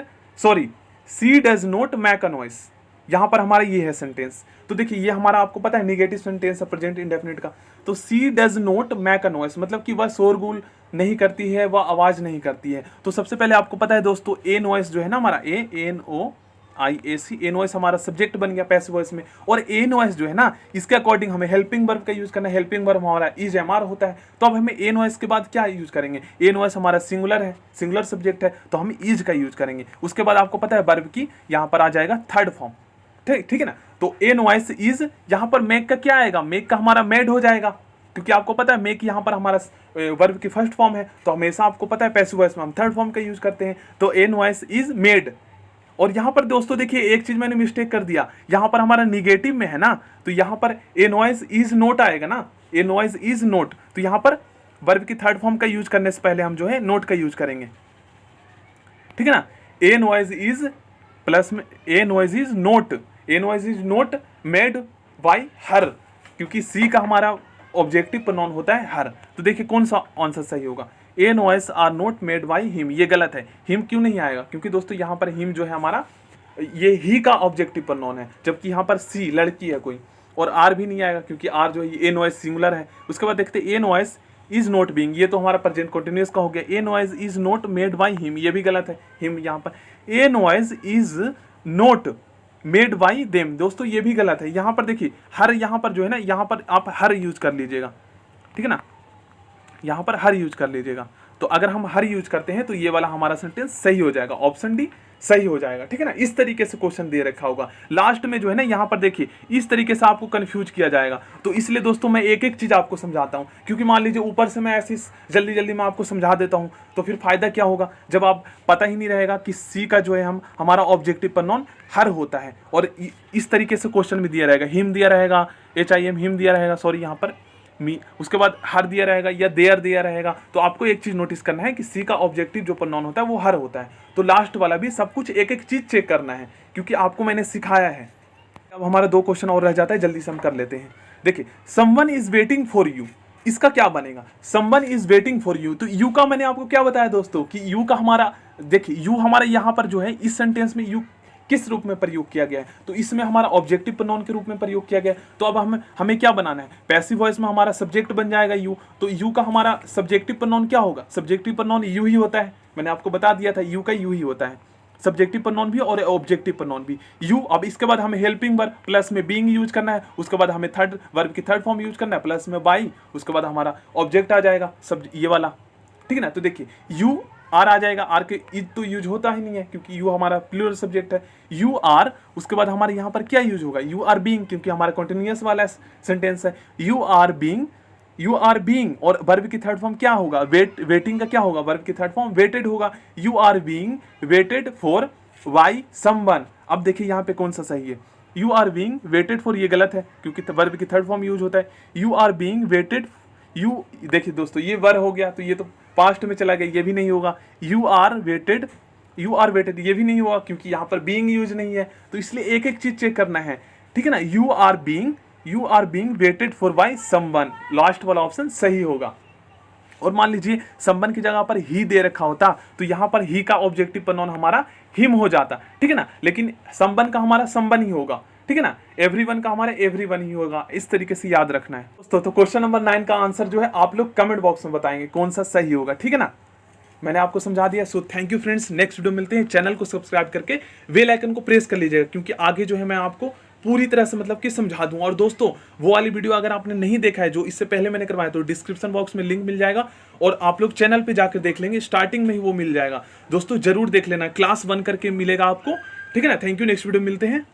C does not make a noise, यहाँ पर हमारा ये है सेंटेंस। तो देखिए ये हमारा आपको पता है निगेटिव सेंटेंस है प्रेजेंट इंडेफिनिट का। तो she does not make a noise, मतलब कि वह शोरगुल नहीं करती है, वह आवाज नहीं करती है। तो सबसे पहले आपको पता है दोस्तों ए नॉइस जो है ना हमारा ANOIAC, ए नॉइस हमारा सब्जेक्ट बन गया पैसिव वॉइस में। और ए नॉइस जो है ना इसके अकॉर्डिंग हमें हेल्पिंग वर्ब का यूज करना है। हेल्पिंग वर्ब हमारा इज MR होता है। तो अब हमें ए नॉइस के बाद क्या यूज करेंगे, ए नॉइस हमारा सिंगुलर है, सिंगुलर सब्जेक्ट है, तो हम इज का यूज करेंगे। उसके बाद आपको पता है वर्ब की यहाँ पर आ जाएगा थर्ड फॉर्म, ठीक है ना। तो ए नॉइस इज, यहाँ पर मेक का क्या आएगा, मेक का हमारा मेड हो जाएगा, क्योंकि आपको पता है मेक यहाँ पर हमारा वर्ब की फर्स्ट फॉर्म है। तो हमेशा आपको पता है पैसिव वॉइस में हम थर्ड फॉर्म का यूज करते हैं। तो ए नॉइस इज मेड। और यहाँ पर दोस्तों देखिए एक चीज मैंने मिस्टेक कर दिया, यहाँ पर हमारा निगेटिव में है ना, तो यहाँ पर ए नॉइस इज नोट आएगा ना, ए नॉइस इज नोट। तो यहाँ पर वर्ब की थर्ड फॉर्म का यूज करने से पहले हम जो है नोट का यूज करेंगे, ठीक है ना। ए नॉइस इज प्लस में a noise is not, a noise is not made by her, क्योंकि सी का हमारा ऑब्जेक्टिव प्रोनाउन होता है हर। तो देखिए कौन सा आंसर सही होगा, a noise are not made by him. ये गलत है, हिम क्यों नहीं आएगा, क्योंकि दोस्तों यहाँ पर हिम जो है हमारा ये ही का ऑब्जेक्टिव प्रोनाउन है, जबकि यहाँ पर सी लड़की है कोई। और आर भी नहीं आएगा क्योंकि आर जो है ए नॉइस सिंगुलर है। उसके बाद देखते a noise is not being, ये तो हमारा प्रेजेंट कंटिन्यूअस का हो गया। A noise is not made by him, ये भी गलत है, हिम यहाँ पर। A noise is not made by them, दोस्तों ये भी गलत है। यहाँ पर देखिए हर, यहाँ पर जो है ना, यहाँ पर आप हर यूज कर लीजिएगा, ठीक है ना, यहाँ पर हर यूज कर लीजिएगा। तो अगर हम हर यूज करते हैं तो ये वाला हमारा सेंटेंस सही हो जाएगा, ऑप्शन डी सही हो जाएगा, ठीक है ना। इस तरीके से क्वेश्चन दे रखा होगा। लास्ट में जो है ना यहाँ पर देखिए इस तरीके से आपको कंफ्यूज किया जाएगा। तो इसलिए दोस्तों मैं एक एक चीज आपको समझाता हूँ, क्योंकि मान लीजिए ऊपर से मैं ऐसी जल्दी जल्दी में आपको समझा देता हूँ तो फिर फायदा क्या होगा, जब आप पता ही नहीं रहेगा कि सी का जो है हमारा ऑब्जेक्टिव प्रोनाउन हर होता है। और इस तरीके से क्वेश्चन में दिया रहेगा, हिम दिया रहेगा, HIM हिम दिया रहेगा, सॉरी यहाँ पर मी, उसके बाद हर दिया रहेगा या देयर दिया रहेगा। तो आपको एक चीज नोटिस करना है कि सी का ऑब्जेक्टिव जो प्रोनाउन होता है वो हर होता है। तो लास्ट वाला भी सब कुछ एक एक चीज चेक करना है, क्योंकि आपको मैंने सिखाया है। अब हमारा 2 क्वेश्चन और रह जाता है, जल्दी से हम कर लेते हैं। देखिए someone is waiting for you, इसका क्या बनेगा, someone is waiting for you. तो यू का मैंने आपको क्या बताया दोस्तों कि यू का हमारा, देखिए यू हमारा यहाँ पर जो है इस सेंटेंस में यू किस रूप में प्रयोग किया गया है, तो इसमें हमारा ऑब्जेक्टिव प्रोनाउन के रूप में प्रयोग किया गया है। तो अब हमें क्या बनाना है, पैसिव वॉइस में हमारा सब्जेक्ट बन जाएगा यू। तो यू का हमारा सब्जेक्टिव प्रोनाउन क्या होगा, सब्जेक्टिव प्रोनाउन यू ही होता है, मैंने आपको बता दिया था यू का यू ही होता है, सब्जेक्टिव प्रोनाउन भी और ऑब्जेक्टिव प्रोनाउन भी यू। अब इसके बाद हमें हेल्पिंग वर्ब प्लस में बीइंग यूज करना है, उसके बाद हमें थर्ड वर्ब की थर्ड फॉर्म यूज करना है प्लस में बाई, उसके बाद हमारा ऑब्जेक्ट आ जाएगा सब ये वाला, ठीक है ना। तो देखिए यू आर आ जाएगा, आर के इज तो यूज होता ही नहीं है क्योंकि यू हमारा प्लूरल सब्जेक्ट है, यू आर। उसके बाद हमारे यहाँ पर क्या यूज होगा, यू आर बीइंग, क्योंकि हमारा कंटिन्यूअस वाला सेंटेंस है, you are being, you are being. और वर्ब की थर्ड फॉर्म क्या होगा, वेटिंग का क्या होगा, वर्ब की थर्ड फॉर्म वेटेड होगा, you are being waited for by someone. अब देखिए यहाँ पे कौन सा सही है, you are being waited for, ये गलत है क्योंकि वर्ब की थर्ड फॉर्म यूज होता है, you are being waited you. देखिए दोस्तों ये वर हो गया तो ये तो पास्ट में चला गया, ये भी नहीं होगा। You are waited, you are waited ये भी नहीं होगा क्योंकि यहाँ पर बीइंग यूज नहीं है। तो इसलिए एक एक चीज चेक करना है, ठीक है ना। You are being waited for by someone, last वाला ऑप्शन सही होगा। और मान लीजिए समवन की जगह पर ही दे रखा होता तो यहाँ पर ही का ऑब्जेक्टिव प्रोनाउन हमारा हिम हो जाता, ठीक है ना। लेकिन समवन का हमारा समवन ही होगा, ठीक है ना। एवरीवन का हमारा एवरीवन ही होगा, इस तरीके से याद रखना है दोस्तों। तो क्वेश्चन नंबर 9 का आंसर जो है आप लोग कमेंट बॉक्स में बताएंगे कौन सा सही होगा, ठीक है ना। मैंने आपको समझा दिया। So thank you friends, next video मिलते हैं। चैनल को सब्सक्राइब करके बेल आइकन को प्रेस कर लीजिएगा, क्योंकि आगे जो है मैं आपको पूरी तरह से मतलब कि समझा दूं। और दोस्तों वो वाली वीडियो अगर आपने नहीं देखा है जो इससे पहले मैंने करवाया, तो डिस्क्रिप्शन बॉक्स में लिंक मिल जाएगा और आप लोग चैनल पे जाकर देख लेंगे, स्टार्टिंग में ही वो मिल जाएगा। दोस्तों जरूर देख लेना, क्लास 1 करके मिलेगा आपको, ठीक है ना। थैंक यू, नेक्स्ट वीडियो मिलते हैं।